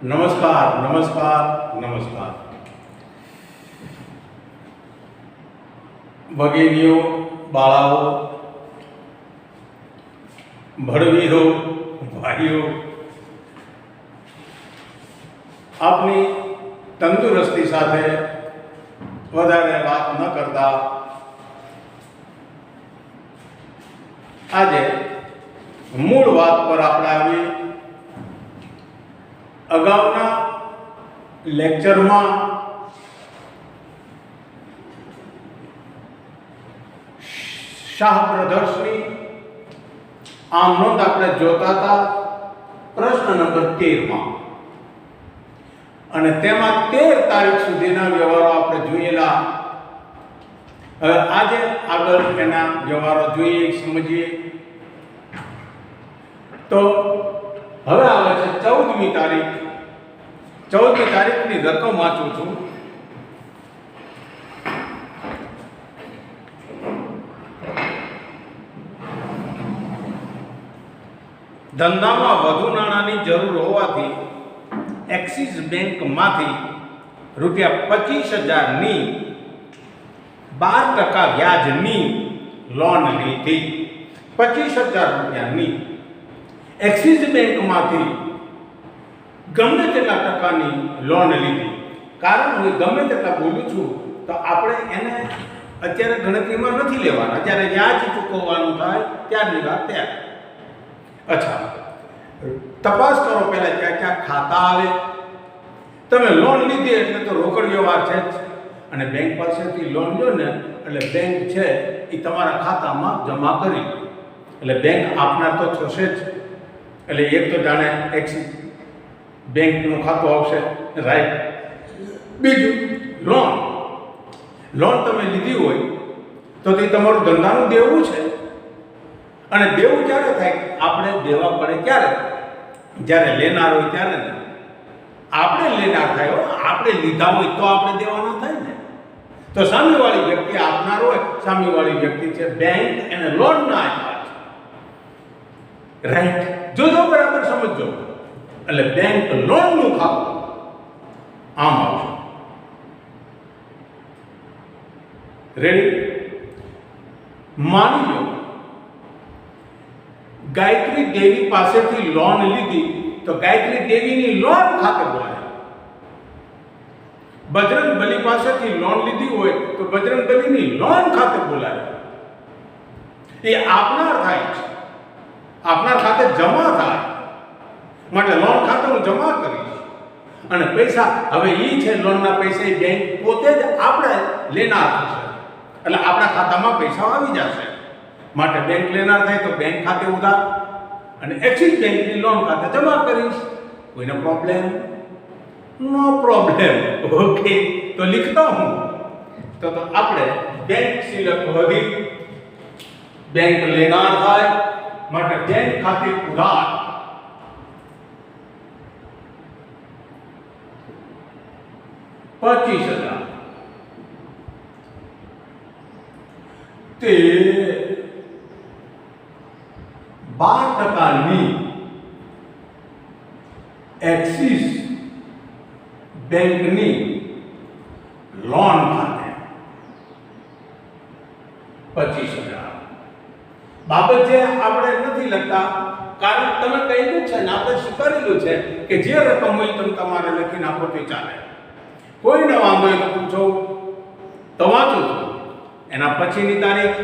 નમસ્કાર નમસ્કાર નમસ્કાર ભગીનીઓ, બાળાઓ, ભડવીરો, ભાઈઓ, આપની તંદુરસ્તી સાથે વધારે વાત ન કરતા આજે મૂળ વાત પર આપણે આવી. અગાઉના લેક્ચરમાં શાહ બ્રધર્સની આ નોંધ આપણે જોતા હતા પ્રશ્ન નંબર 13માં, અને તેમાં 13 તારીખ સુધીના વ્યવહારો આપણે જોયેલા. હવે આજે આગળ એના વ્યવહારો જોઈએ, સમજીએ. તો હવે આવે છે 14મી તારીખ. 14મી તારીખની રકમ વાંચું છું. ધંધામાં વધુ નાણાંની જરૂર હોવાથી એક્સિસ બેંકમાંથી ₹25,000ની 12% વ્યાજની લોન લીધી. 25,000 રૂપિયાની એક્સિસ બેંકમાંથી ગમે તેટલા ટકાની લોન લીધી. કારણ હું ગમે તેટલા બોલું છું તો આપણે એને અત્યારે ગણતરીમાં નથી લેવાના. જ્યારે વ્યાજ ચૂકવવાનું થાય ત્યારની વાત ત્યારે. અચ્છા, તપાસ કરો પહેલા ક્યાં ક્યાં ખાતા આવે. તમે લોન લીધી એટલે તો રોકડ વ્યવહાર છે જ, અને બેંક પાસેથી લોન લો ને એટલે બેંક છે એ તમારા ખાતામાં જમા કરી, એટલે બેંક આપનાર તો થશે જ. એટલે એક તો જાણે એક્સિસ બેંકનું ખાતું આવશે, રાઈટ. બીજું, લોન તમે લીધી હોય તો તે તમારું ધંધાનું દેવું છે, અને દેવું ક્યારે થાય? આપણે દેવા પડે ક્યારે? જ્યારે લેનાર હોય ત્યારે ને. આપણે લેનાર થાય, આપણે લીધા હોય તો આપણે દેવાના થાય ને. તો સામેવાળી વ્યક્તિ આપનાર હોય, સામેવાળી વ્યક્તિ છે બેંક, એને લોન ના આપ્યા છે, રાઈટ. જોજો, બરાબર સમજો. એટલે બેંક લોનનું ખાતું આમ આવશે. રેડી? માની લો ગાયત્રી દેવી પાસેથી લોન લીધી તો ગાયત્રી દેવીની લોન ખાતે બોલાય. બજરંગ બલી પાસેથી લોન લીધી હોય તો બજરંગ બલીની લોન ખાતે બોલાય. એ આપનાર થાય છે, આપનાર ખાતે જમા થાય, માટે લોન ખાતે હું જમા કરીશ. અને પૈસા હવે એ છે લોનના પૈસા, એ બેંક પોતે જ આપણે લેનાર થશે, એટલે આપણા ખાતામાં પૈસા આવી જશે. માટે બેંક લેનાર થાય તો બેંક ખાતે ઉધાર, અને એક્સિસ બેંકની લોન ખાતે જમા કરીશ. કોઈને પ્રોબ્લેમ? નો પ્રોબ્લેમ. ઓકે, તો लिखता हूं. તો આપણે બેંક સિલક વધી, બેંક લેનાર થાય, માટે બેંક ખાતે ઉધાર. ₹25,000 તે 12%ની એક્સિસ બેંકની લોન ખાતે 25,000. બાબત છે આપણે નથી લખતા, કારણ તમે કહેલું છે ને આપણે સ્વીકારેલું છે કે જે રકમ હોય તમે તમારે લખી નાખો તો ચાલે. કોઈને વાંધો હોય તો પૂછો તો વાંચું છું. એના પછીની તારીખ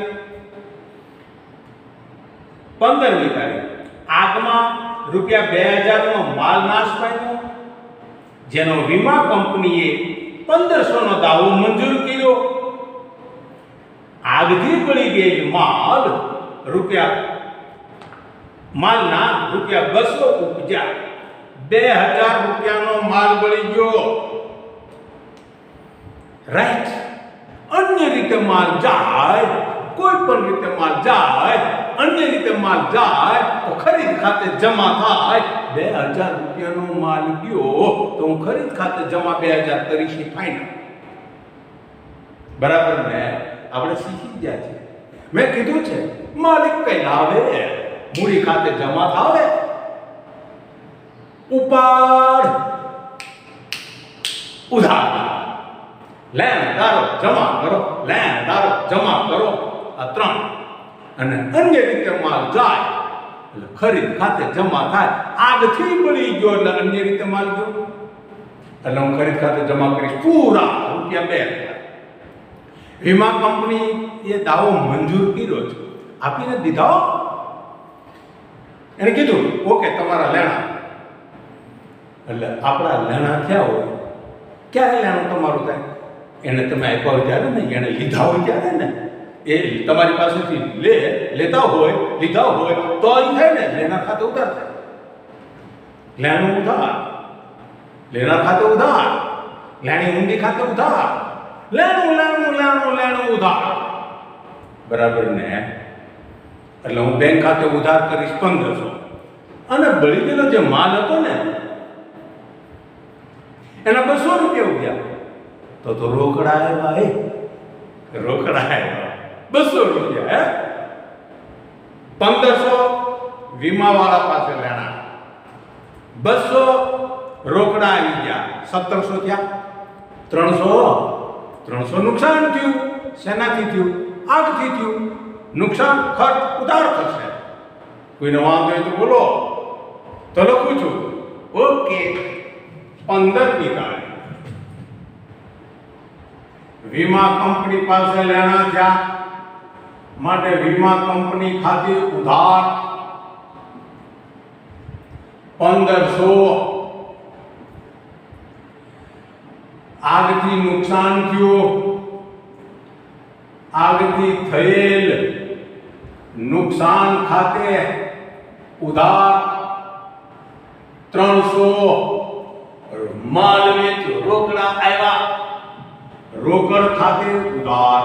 15મી તારીખ. આગમાં ₹2,000નો માલ નાશ પામ્યો, જેનો વીમા કંપનીએ 1,500નો દાવો મંજૂર કર્યો. આગથી બળી ગયેલ માલના ₹200 ઉપજ્યા. 2,000 રૂપિયાનો માલ બળી ગયો, રાઈટ. અન્ય રીતે માલ જાય, કોઈ પણ રીતે માલ જાય, અન્ય રીતે માલ જાય તો ખરીદ ખાતે જમા થાય. 2,000 રૂપિયાનો માલ ગયો તો હું ખરીદ ખાતે જમા 2,000 કરીશ, ફાઇનલ. બરાબર ને? આપણે શીખી ગયા છે. મેં કીધું છે માલિક કઈ લાવે, મૂડી ખાતે જમા થાવે. ઉપાડ ઉધાર. લેણ દારો જમા કરો, લેણ દારો જમા કરો, આ 3. અને અન્ય રીતે માલ જાય એટલે ખરીદ ખાતે જમા થાય. આગથી બળી ગયો એટલે અન્ય રીતે માલ ગયો, એટલે હું ખરીદ ખાતે જમા કરીશ પૂરા રૂપિયા 2,000. વીમા કંપની એ દાવો મંજૂર કર્યો છે, આપીને દીધા. એને કીધું ઓકે તમારા લેણા, એટલે આપણા લેણા થયા હોય ક્યારે લેણું તમારું થાય? એને તમે આપ્યા હોય ત્યારે ને, એને લીધા હોય ત્યારે ને. એ તમારી પાસેથી લેતા હોય, લીધા હોય તો એ થાય ને, લેણા ખાતે ઉધાર થાય. લેણું ઉધાર, લેણા ખાતે ઉધાર, લેણી ઊંડી ખાતે ઉધાર, લેણું લેણું લેણું લેણું ઉધાર. બરાબર ને? એટલે હું બેંક ખાતે ઉધાર કરીશ 1,500, અને બળી ગયેલો જે માલ હતો ને એના 200 રૂપિયા ઉગ્યા. તો રોકડા આવ્યા, રોકડા આવ્યા 200 રૂપિયા. 1,500 વીમાવાળા પાસે લેણા, 200 રોકડા આવી ગયા, 1,700 થયા. 300 નુકસાન થયું. શેનાથી થયું? આગથી થયું. નુકસાન ખર્ચ ઉધાર થશે. કોઈને વાંધો હોય તો બોલો, તો લખું છું. ઓકે. 15મી તારીખ વીમા કંપની પાસે લેણા થયા, માટે વીમા કંપની ખાતે ઉધાર 1,500. આગથી નુકસાન થયું, આગથી થયેલ નુકસાન ખાતે ઉધાર 300. માલ વેચ્યો, રોકડા આવ્યા, રોકડ ખાતે ઉધાર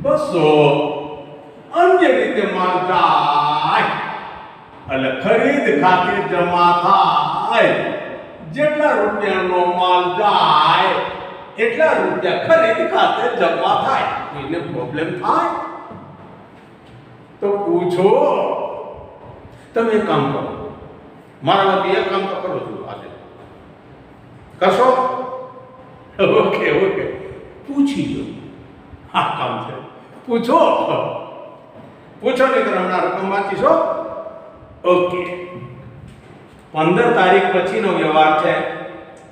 200. અન્ય રીતે માલ જાય એટલે ખરીદ ખાતે જમા થાય. જેટલા રૂપિયાનો માલ જાય એટલા રૂપિયા ખરીદ ખાતે જમા થાય. કોઈને પ્રોબ્લેમ થાય તો પૂછો. તમે એક કામ કરો, મારા વતી એક કામ તો કરો છું આજે. કરશો? ઓકે ઓકે, પૂછી લો. હા કામ છે, પૂછો. પૂછો નહીં તો હમણાં રકમ વાંચીશો. ઓકે. 15 તારીખ પછીનો વ્યવહાર છે.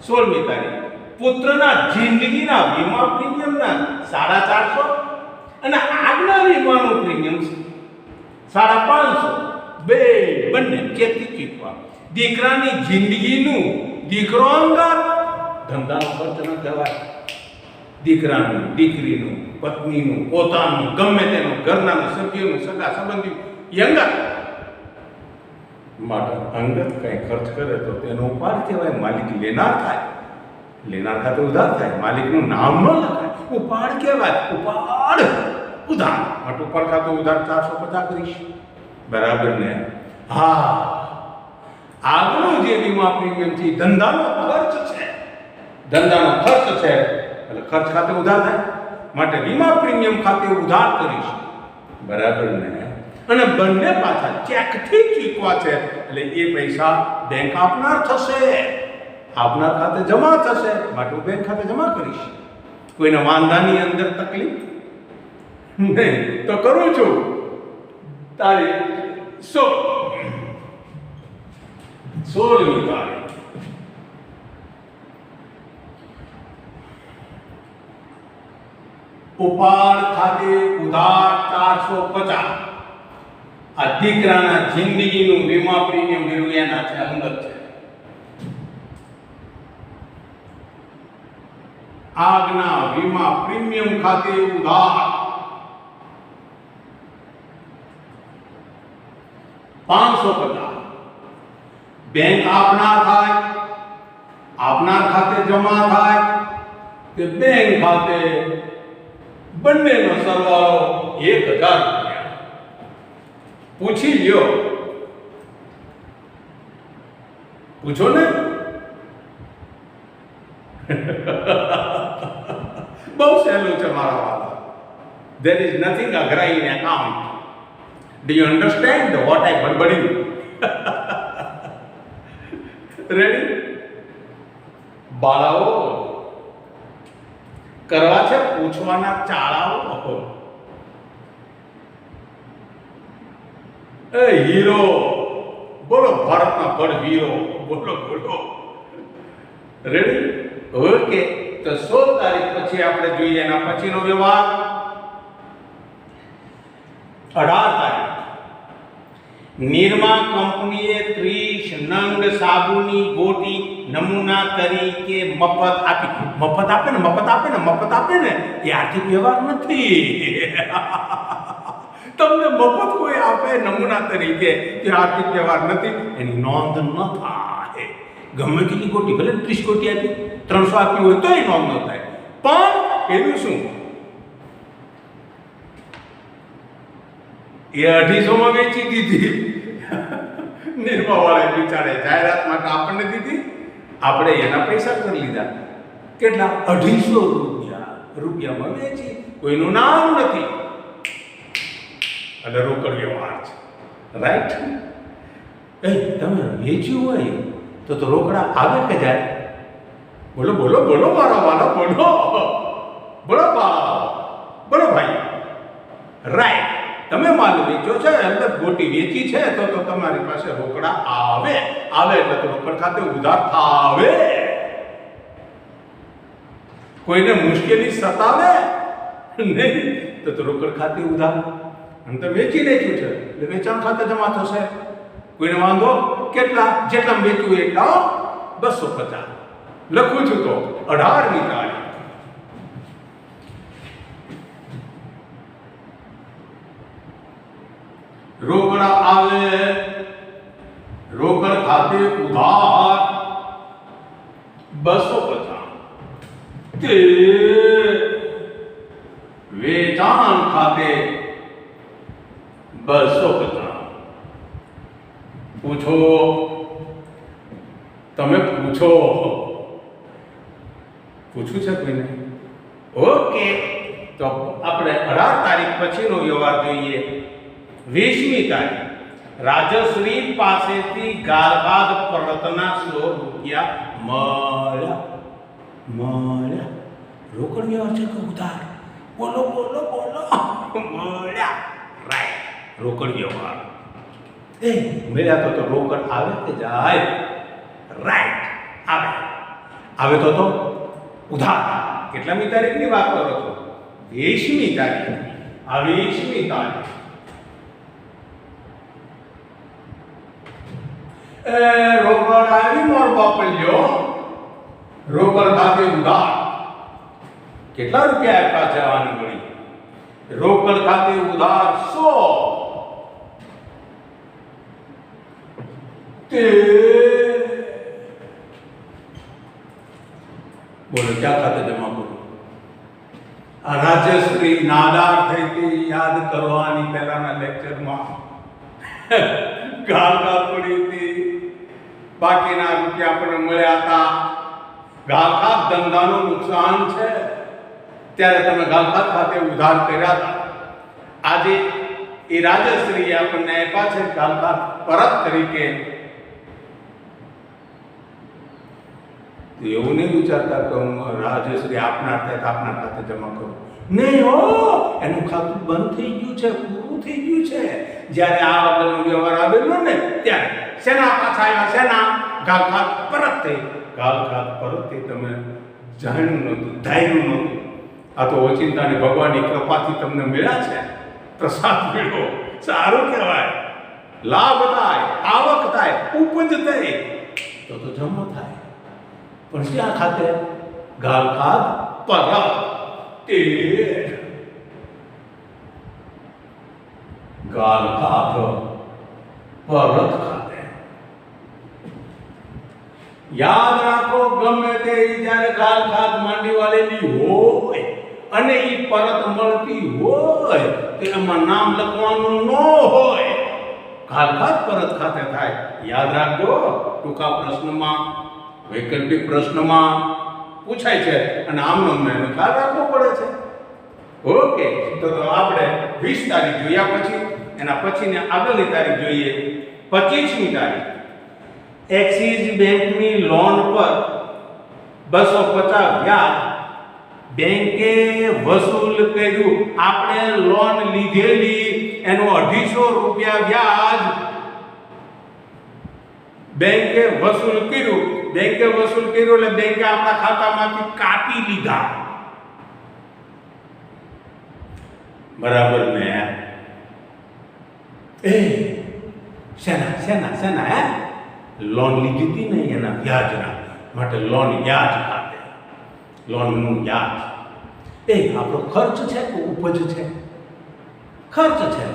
16મી તારીખ પુત્રના જિંદગીના વીમા પ્રીમિયમના 450 અને આગલા વીમાનું પ્રીમિયમ 550. બંને ચેકથી ચૂકવા. દીકરાની જિંદગીનું દીકરો અંગાત, ધંધાનો ખર્ચ ન કહેવાય. દીકરાનું, દીકરીનું, પત્નીનું, પોતાનું, ગમે તેનું, ઘરના સભ્યોનું, સગા સંબંધી અંગાત માટે અંગત કંઈ ખર્ચ કરે તો તેનો ઉપાડ કહેવાય. માલિક લેનાર થાય, લેનાર ખાતે ઉધાર થાય. માલિકનું નામ ન લખાય, ઉપાડ કહેવાય. ઉપાડ ઉધાર માટે ઉપર ખાતે ઉધાર 450 કરીશ. બરાબર ને? હા. આગળનું જે વીમા પ્રીમિયમ છે ધંધાનો ખર્ચ છે, ધંધાનો ખર્ચ છે એટલે ખર્ચ ખાતે ઉધાર થાય. માટે વીમા પ્રીમિયમ ખાતે ઉધાર કરીશ. બરાબર ને? અને બંને પાછા ચેકથી ચૂકવા છે એટલે એ પૈસા બેંક આપનાર થશે, આપનાર ખાતે જમા થશે. માટે હું બેંક ખાતે જમા કરીશ. કોઈને વાંધાની અંદર તકલીફ નહીં તો કરું છું. તારીખ 16મી તારીખ ઉપાડ ખાતે ઉધાર 450. આ દીકરાના જિંદગીનું વીમા પ્રીમિયમ એના છે, અંગત છે. આગના વીમા પ્રીમિયમ ખાતે ઉધાર 550. બેંક આપનાર થાય, આપનાર ખાતે જમા થાય કે બેંક ખાતે, બંનેનો સરવાળો 1,000 રૂપિયા. પૂછી લ્યો. પૂછો ને. બહુ સહેલું છે મારા વાલા. There is nothing અઘરા in account. Do you understand what I barbading? Ready? બાળાઓ કરવા છે પૂછવાના ચાળાઓ. એ હીરો બોલો, ભારતના બળ વીરો બોલો બોલો. રેડી? ઓકે. તો 16 તારીખ પછી આપણે જોઈએ એના પછીનો વ્યવહાર. 18 તારીખ નિરમા કંપનીએ 30 નંગ સાબુની ગોટી નમૂના તરીકે મફત આપી. મફત આપે ને એ આર્થિક વ્યવહાર નથી. તમને મફત કોઈ આપે નમૂના તરીકે તે આર્થિક વ્યવહાર નથી, એની નોંધ ન થાય. ગમે કેટલી ગોટી, ભલે 30 ગોટી આપી, 300 આપી હોય તોય નોંધ ન થાય. પણ એનું શું, એ 250 માં વેચી દીધી. નિર્માવાળાએ બિચારે જાહેરાત માટે આપણને દીધી, આપણે એના પૈસા કરી લીધા. કેટલા? 250 રૂપિયામાં વેચી. કોઈનું નામ નથી અને રોકડ વ્યવહાર છે. રાઈટ? એ તમે વેચ્યું હોય તો રોકડા આવે કે જાય? બોલો બોલો બોલો મારા વાલા, બોલો બોલો બોલો ભાઈ. રાઈટ. તમે માલ વેચો છે, અંદર ગોટી વેચી છે, તો તમારી પાસે રોકડા આવે એટલે તો રોકડ ખાતે ઉધાર થાવે. કોઈને મુશ્કેલી સતાવે નહીં તો રોકડ ખાતે ઉધાર. અને તો વેચી વેચ્યું છે એટલે વેચાણ ખાતે જમા થશે. કોઈને વાંધો કેટલા, જેટલા વેચ્યું એટલા 250 લખું છું. તો 18મી તારીખ રોકડા આવે, રોકડ ખાતે ઉધાર 250. તે વેચાણ ખાતે 250. પૂછો, તમે પૂછો. પૂછવું છે કોઈને? ઓકે. તો આપણે 18 તારીખ પછીનો વ્યવહાર જોઈએ. 20મી તારીખ રાજશ્રી પાસેથી ગાળબાદ પરતના 100 રૂપિયા મળ્યા. રોકડ વ્યવહાર છે કે ઉધાર? બોલો બોલો બોલો. મળ્યા. રાઈટ. રોકડ વ્યવહાર. એ મળ્યા તો રોકડ આવે કે જાય? રાઈટ. આવે તો ઉધાર. કેટલામી તારીખની વાત કરો છો? 20મી તારીખ. આ 20મી તારીખ રોકડ આવી મોર બાપલ્યો. રોકડ ખાતે ઉધાર. કેટલા રૂપિયા આપ્યા છે આની ગણી? રોકડ ખાતે ઉધાર 100. બોલો ક્યાં ખાતે જમા કરું? આ રાજશ્રી નાદાર થઈ હતી યાદ કરવાની પહેલાના લેક્ચરમાં. ગાળખાત પડી હતી, બાકીના રૂપિયા આપણને મળ્યા હતા. ગાળખાત ધંધાનું નુકસાન છે, ત્યારે તમે ગાળખાત ખાતે ઉધાર કર્યા હતા. આજે એ રાજશ્રી આપણને આપ્યા છે ગાળખાત પરત તરીકે. એવું નહીં વિચારતા કે હું રાજશ્રી આપનાર થાય આપના ખાતે જમા કરું. નહીં હો, એનું ખાતું બંધ થઈ ગયું છે, પૂરું થઈ ગયું છે. જ્યારે આ વગરનો વ્યવહાર આવેલો ને ત્યારે શેના પાછા આવ્યા? શેના? ગાળખાત પરત થઈ. ગાળખાત પરત થઈ. તમે જાણ્યું નહોતું, ધાર્યું નહોતું. આ તો ઓચિંતાની ભગવાનની કૃપાથી તમને મળ્યા છે, પ્રસાદ મળ્યો. સારું કહેવાય. લાભ થાય, આવક થાય, ઉપજ થાય તો જમા થાય. પણ શા ખાતે? ગાળખાત પરત. ગાળખાત પરત ખાતે. યાદ રાખો, ગમે તે જ્યારે ગાળખાત માંડી વાળેલી હોય અને એ પરત મળતી હોય તો એમાં નામ લખવાનું ન હોય. ગાળખાત પરત ખાતે થાય. યાદ રાખજો, ટૂંકા પ્રશ્નમાં, વૈકલ્પિક પ્રશ્નમાં પૂછાય છે અને આમનો એનો ખ્યાલ રાખવો પડે છે. ઓકે. તો આપણે 20 તારીખ જોયા પછી એના પછીને આગળની તારીખ જોઈએ. 25મી તારીખ એક્સિસ બેંકની લોન પર 250 વ્યાજ બેંકે વસૂલ કર્યું. આપણે લોન લીધેલી એનું 250 રૂપિયા વ્યાજ બેંકે વસૂલ કર્યું. બેંકે વસૂલ કર્યું એટલે બેંકે આપણા ખાતામાંથી કાપી લીધા. બરાબર ને? એ શેના શેના શેના હે લોન લીધી હતી ને એના વ્યાજના માટે લોન વ્યાજ ખાતે લોનનું વ્યાજ. એ આપણો ખર્ચ છે કે ઉપજ છે? ખર્ચ છે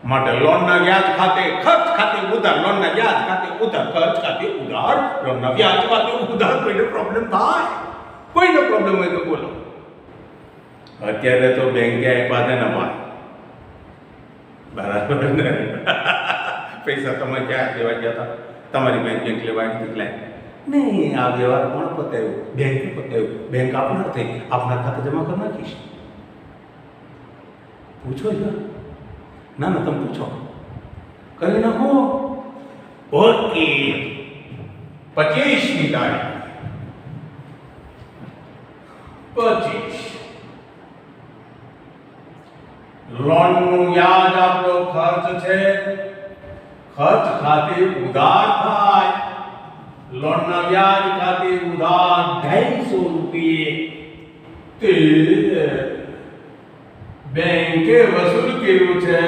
માટે લોનના વ્યાજ ખાતે ખર્ચ ખાતે ઉધાર, લોનના વ્યાજ ખાતે ઉધાર, ખર્ચ ખાતે ઉધાર, લોનના વ્યાજ ખાતે ઉધાર. કોઈને પ્રોબ્લેમ થાય? કોઈનો પ્રોબ્લેમ હોય તો બોલો. અત્યારે તો બેંકે આપ્યા છે ને ભાઈ, બરાબર ને? પૈસા તમે ક્યાં દેવા ગયા હતા? તમારી બેંક લેવા આવી હતી? નહીં, આ વ્યવહાર કોણ પતાવ્યો? બેંકે પતાવ્યો. બેંક આપનાર થઈ, આપના ખાતે જમા કરી નાખીશ. પૂછો યાર. ના ના, તમે પૂછો, કરી નાખો. ઓકે, 25મી તારીખ 25 લોનનું વ્યાજ આપણો ખર્ચ છે. ખર્ચ ખાતે ઉધાર થાય. લોનના વ્યાજ ખાતે ઉધાર 250 રૂપિયા તે બેંકે વસૂલ કર્યું છે.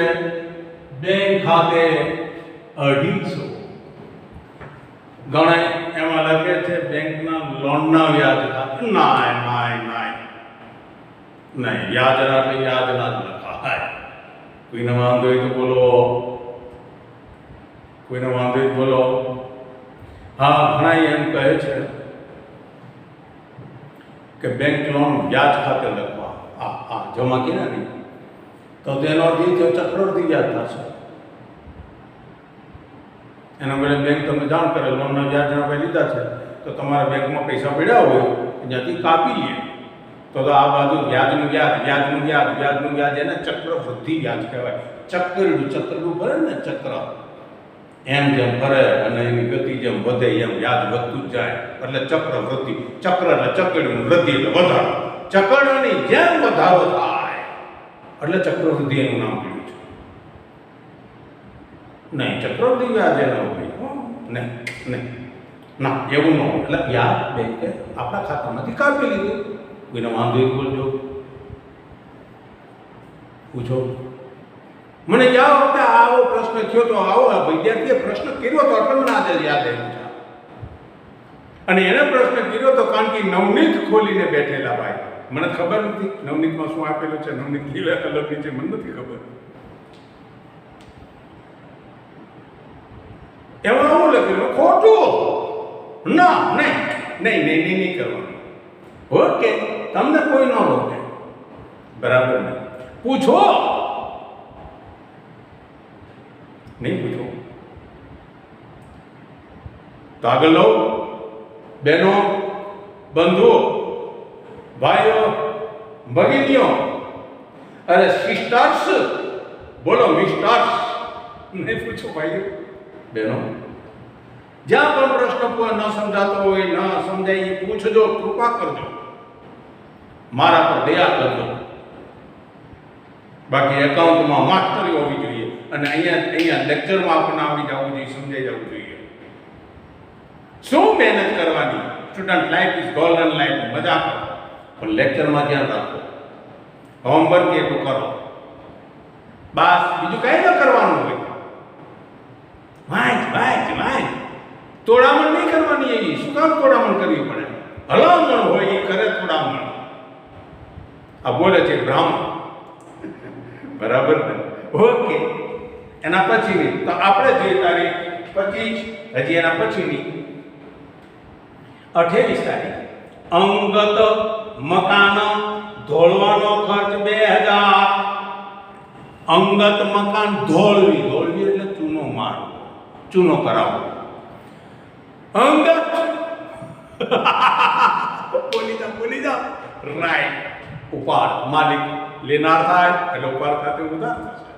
બેંક ખાતે 250. ઘણા એમાં લખે છે બેંકના લોનના વ્યાજ ખાતે. ના ના ના નહીં, વ્યાજના એટલે વ્યાજના જ લખાય. કોઈને વાંધો હોય તો બોલો, કોઈને વાંધો હોય તો બોલો. હા, ઘણા એમ કહે છે કે બેંક લોન વ્યાજ ખાતે લખવા. હા, જમા કર્યા નહીં તો તેનો અર્થ એ થયો ચક્રવૃદ્ધિ વ્યાજ થશે. એના બદલે બેંક તમને જાણ કરે લોનના વ્યાજના ભાઈ લીધા છે તો તમારા બેંકમાં પૈસા પડ્યા હોય ત્યાંથી કાપી લે તો આ બાજુ વ્યાજનું વ્યાજ, વ્યાજનું વ્યાજ, વ્યાજનું વ્યાજ એને ચક્રવૃદ્ધિ વ્યાજ કહેવાય. ચક્રનું ફરે ને ચક્ર, એમ જેમ ફરે અને એની ગતિ જેમ વધે એમ વ્યાજ વધતું જ જાય એટલે ચક્રવૃદ્ધિ. ચક્ર એટલે ચકડીનું, વૃદ્ધિ એટલે વધારો. ચકડની જેમ વધારો થાય એટલે ચક્રવૃદ્ધિ એનું નામ પડ્યું છે. નહીં, ચક્રવૃદ્ધિ વ્યાજ એના હોય નહીં નહીં ના, એવું ન હોય. એટલે વ્યાજ બેંકે આપણા ખાતામાંથી કાપી લીધું. કોઈને વાંધો બોલજો, પૂછો. મને જાઓ વખતે આવો પ્રશ્ન થયો તો આવો વિદ્યાર્થીએ પ્રશ્ન કર્યો તો એટલે મને આજે યાદ આવ્યું છે. અને એને પ્રશ્ન કર્યો તો કારણ કે નવનીત ખોલીને બેઠેલા ભાઈ. મને ખબર નથી નવનીતમાં શું આપેલું છે, નવનીત કેવા કલરની છે, મને નથી ખબર. એમાં આવું લખેલું ખોટું. ના, નહીં નહીં નહીં નહીં નહીં કરવાનું. ઓકે, તમને કોઈ ન રોકે, બરાબર ને? પૂછો, નહીં પૂછો તો આગળ લો. બહેનો, બંધુઓ, ભાઈઓ, ભગીનીઓ, અરે સિસ્ટર્સ, બોલો મિસ્ટર્સ. નહીં પૂછો ભાઈઓ બહેનો. જ્યાં પણ પ્રશ્ન ન સમજાતો હોય, ન સમજાય એ પૂછજો, કૃપા કરજો, મારા પર દયા કરજો. બાકી એકાઉન્ટમાં માસ્ટરી હોવી જોઈએ અને અહીંયા લેક્ચરમાં આપણને આવી જવું જોઈએ, સમજાઈ જવું જોઈએ. શું મહેનત કરવાની? Student life is golden life. મજા કરો પણ લેક્ચરમાં ધ્યાન રાખો. હોમવર્ક એટલું કરો બસ, બીજું કઈ ન કરવાનું હોય. વાંચ. તોડામણ નહીં કરવાની. એવી શું કામ તોડામણ કરવી પડે? ભલામણ હોય એ કરે તોડામણ. આ બોલે છે બ્રાહ્મણ, બરાબર ને? ઓકે, એના પછીની તો આપણે જોઈએ તારીખ 25. હજી એના પછીની 28 તારીખ અંગત મકાન ધોળવાનો ખર્ચ 2000. અંગત મકાન ધોળવી એટલે ચૂનો મારવો, ચૂનો કરાવવો. અંગત બોલી જા રાઈટ. ઉપાડ માલિક લેનાર થાય એટલે ઉપાડ ખાતે ઉધાર થશે.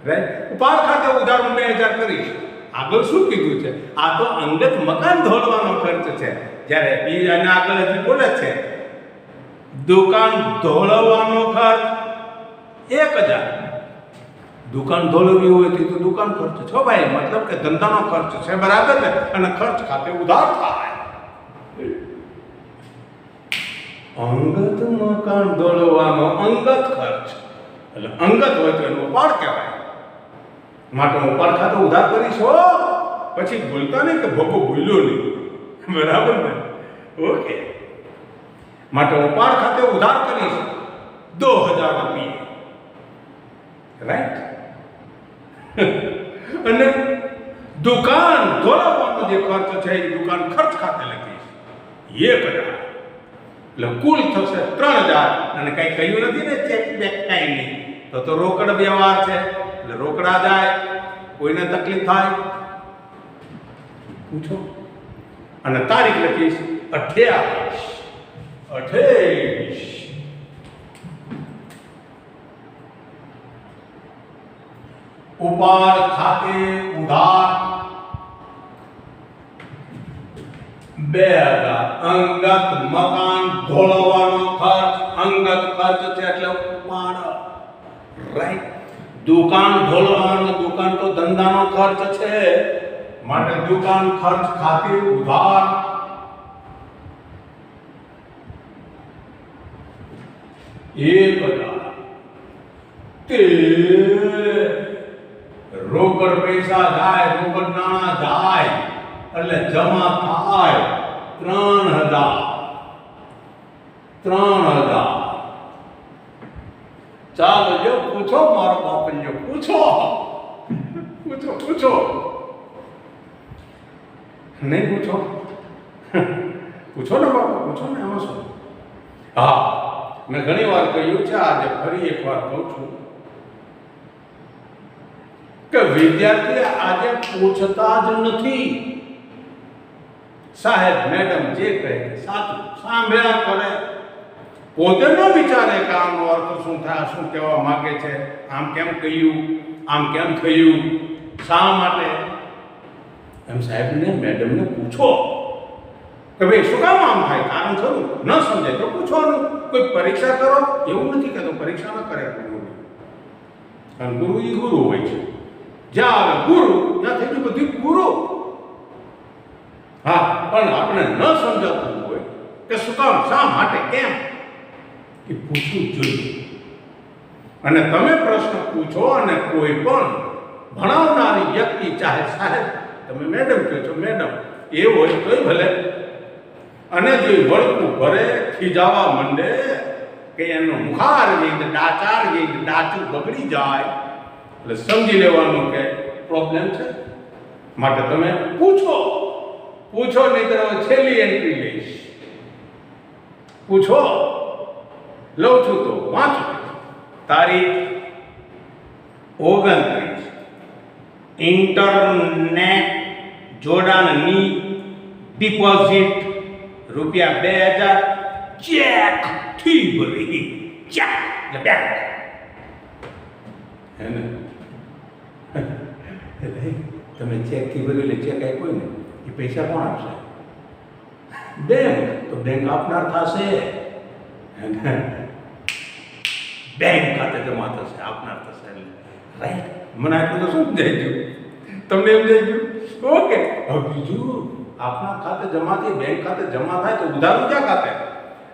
રાઈટ, ઉપાડ ખાતે ઉધાર હું 2000 કરીશ આગળ શું કીધું છે? આ તો અંગત મકાન ધોળવાનો ખર્ચ છે. જ્યારે બીજાને આગળ હજી બોલે છે દુકાન ધોળવાનો ખર્ચ 1000. દુકાન ધોળવી હોય તો દુકાન ખર્ચ છે ભાઈ, મતલબ કે ધંધાનો ખર્ચ છે, બરાબર ને? અને ખર્ચ ખાતે ઉધાર થાય. અંગત મકાન ધોળવાનો અંગત ખર્ચ એટલે અંગત હોય તો એનો ઉપાડ કહેવાય. માટે ઉપાડ ખાતે ઉધાર કરીશ હો, પછી ભૂલતા નહીં કે ભગો ભૂલ્યો નહીં, બરાબર ને? ઓકે, માટે ઉપાડ ખાતે ઉધાર કરીશ 2000 રૂપિયા, રાઈટ? અને દુકાન ધોળવાનો જે ખર્ચ છે એ દુકાન ખર્ચ ખાતે લખીશ 1000. એટલે કુલ થશે 3000. અને કઈ કહ્યું નથી ને ચેક બેક કઈ નહીં, તો રોકડ વ્યવહાર છે એટલે રોકડા જાય. કોઈને તકલીફ થાય પૂછો. અને તારીખ લખીશ 28. ઉપાડ ખાતે ઉધાર 2000. અંગત મકાન ધોળવાનો ખર્ચ અંગત ખર્ચ છે એટલે ઉપાડ, રાઈટ? દુકાન ધોળવાનો, દુકાન તો ધંધાનો ખર્ચ છે, માટે દુકાન ખર્ચ ખાતે ઉધાર 1000. તે રોકડ પૈસા જાય, રોકડ નાણાં જાય એટલે જમા થાય 3000. ચાલો જો પૂછો મારો બાપલ્યો, પૂછો. નહીં પૂછો? પૂછો ને બાપા, પૂછો ને. એમાં શું? હા, મેં ઘણી વાર કહ્યું છે, આજે ફરી એક વાર કહું છું કે વિદ્યાર્થી આજે પૂછતા જ નથી. સાહેબ મેડમ જે કહે સાચું સાંભળ્યા કરે, પોતે ન વિચારે કે આનો અર્થ શું થાય, શું કહેવા માંગે છે, આમ કેમ કહ્યું, આમ કેમ થયું, શા માટે. એમ સાહેબને મેડમને પૂછો કે ભાઈ શું કામ આમ થાય, કારણ ખરું. ન સમજાય તો પૂછવાનું. કોઈ પરીક્ષા કરો એવું નથી કહેતો, પરીક્ષા ન કરે ગુરુની. કારણ ગુરુ એ ગુરુ હોય છે. જ્યાં આવે ગુરુ ત્યાં થઈ ગયું બધું ગુરુ. હા, પણ આપણે ન સમજાતું હોય કે શું કામ, શા માટે, કેમ, એ પૂછવું જોઈએ. અને તમે પ્રશ્ન પૂછો અને કોઈ પણ ભણાવનારી વ્યક્તિ, ચાહે સાહેબ, તમે મેડમ કહો છો મેડમ, એ હોય તોય ભલે, અને જો વળકું ભરે, ખીજાવા માંડે કે એનો મુખાર વેગ, ડાચાર વેગ, ડાચું બગડી જાય, એટલે સમજી લેવાનું કે પ્રોબ્લેમ છે. માટે તમે પૂછો. નહીં તો છેલ્લી એન્ટ્રી લઈશ. પૂછો. લઉં છું તો વાંચો. તારીખ 29. ઇન્ટરનેટ જોડાણની ડિપોઝિટ ₹2000 ચેક થી ભરી. ચેક એટલે બેંક. તમે ચેક થી ભર્યું એટલે ચેક આપ્યો ને, એ પૈસા કોણ આપશે? બેંક. તો બેંક આપનાર થશે, બેંક ખાતે જમા થશે, આપનાર થશે. રાઈટ? મને આટલું તો સમજાઈ ગયું. તમને એમ જાય ગયું? ઓકે. હવે બીજું, આપના ખાતે જમા થઈ, બેંક ખાતે જમા થાય તો ઉધારું ક્યાં ખાતે?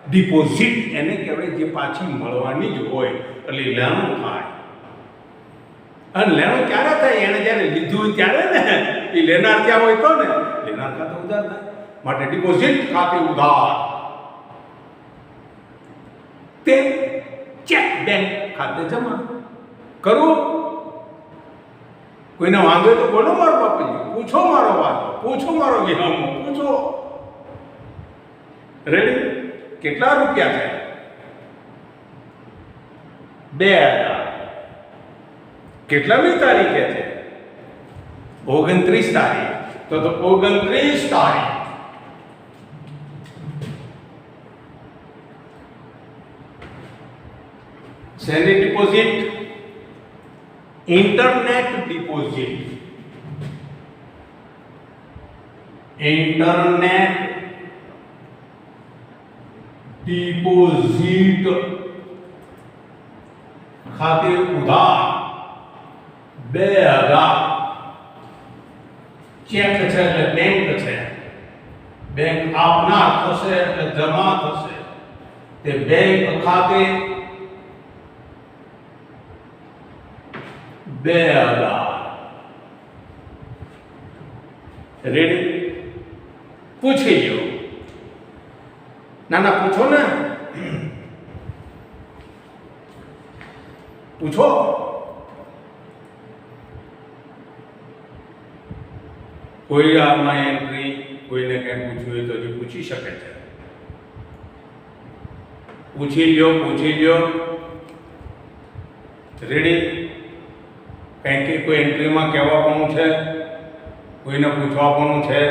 ડિપોઝિટ એને કહેવાય, જે પાછી મળવાની જ હોય, એટલે લેણું થાય. અને લેણું ક્યારે થાય? એને જ્યારે લીધું ત્યારે ને. એ લેનાર ક્યાં હોય તો ને, લેનાર ખાતે ઉધાર થાય. માટે ડિપોઝિટ ખાતે ઉધાર, તે ચેક બેંક ખાતે જમા કરવું. કોઈને વાંધો તો બોલો મારો બાપુજી, પૂછો મારો વાંધો, પૂછો મારો વિહામો, પૂછો. રેડી? કેટલા રૂપિયા છે? 2000. કેટલામી તારીખે છે? 29 તારીખ. તો 29 તારીખ. શેની deposit? Internet deposit. Internet deposit खाते उधार 2000 चेक છે એટલે બેંક છે બેંક આપનાર થશે એટલે જમા થશે તે બેંક ખાતે 2000 રેડી પૂછી લો ના પૂછો ને પૂછો કોઈ આમાં એન્ટ્રી કોઈને કંઈ પૂછવું હોય તો હજી પૂછી શકે છે પૂછી લ્યો રેડી કંઈ કે કોઈ એન્ટ્રીમાં કહેવા પણ છે કોઈને પૂછવા પણ છે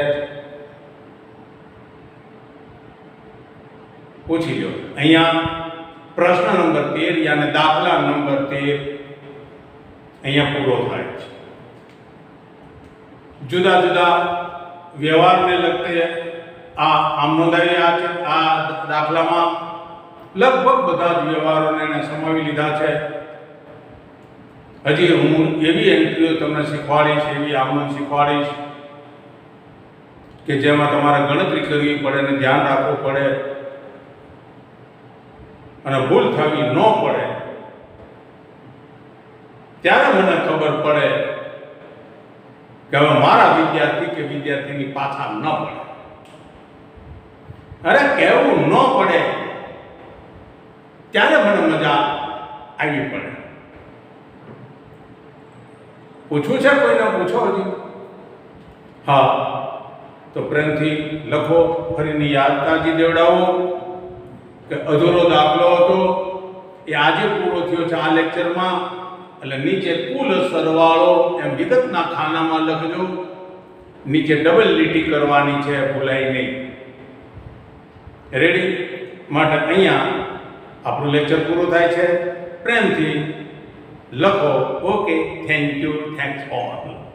પૂછી લો અહીંયા પ્રશ્ન નંબર 13 યાને દાખલા નંબર 13 અહીંયા પૂરો થાય છે જુદા જુદા વ્યવહારને લગતે આમ નોંધાવી છે આ દાખલામાં લગભગ બધા જ વ્યવહારોને એને સમાવી લીધા છે હજી હું એવી એન્ટ્રીઓ તમને શીખવાડીશ એવી આમનું શીખવાડીશ કે જેમાં તમારે ગણતરી કરવી પડે અને ધ્યાન રાખવું પડે અને ભૂલ થવી ન પડે ત્યારે મને ખબર પડે કે હવે મારા વિદ્યાર્થી કે વિદ્યાર્થીની પાછા ન પડે અરે કહેવું ન પડે ત્યારે મને મજા આવી પડે પૂછવું છે કોઈને પૂછો હજી હા તો પ્રેમથી લખો ફરીની યાદ તાજી દેવડાવો કે અધૂરો દાખલો હતો એ આજે પૂરો થયો છે આ લેક્ચરમાં એટલે નીચે કુલ સરવાળો એમ વિગતના ખાનામાં લખજો નીચે ડબલ લીટી કરવાની છે ભૂલાય નહીં રેડી માટે અહીંયા આપણું લેક્ચર પૂરું થાય છે પ્રેમથી લખો okay thank you thanks all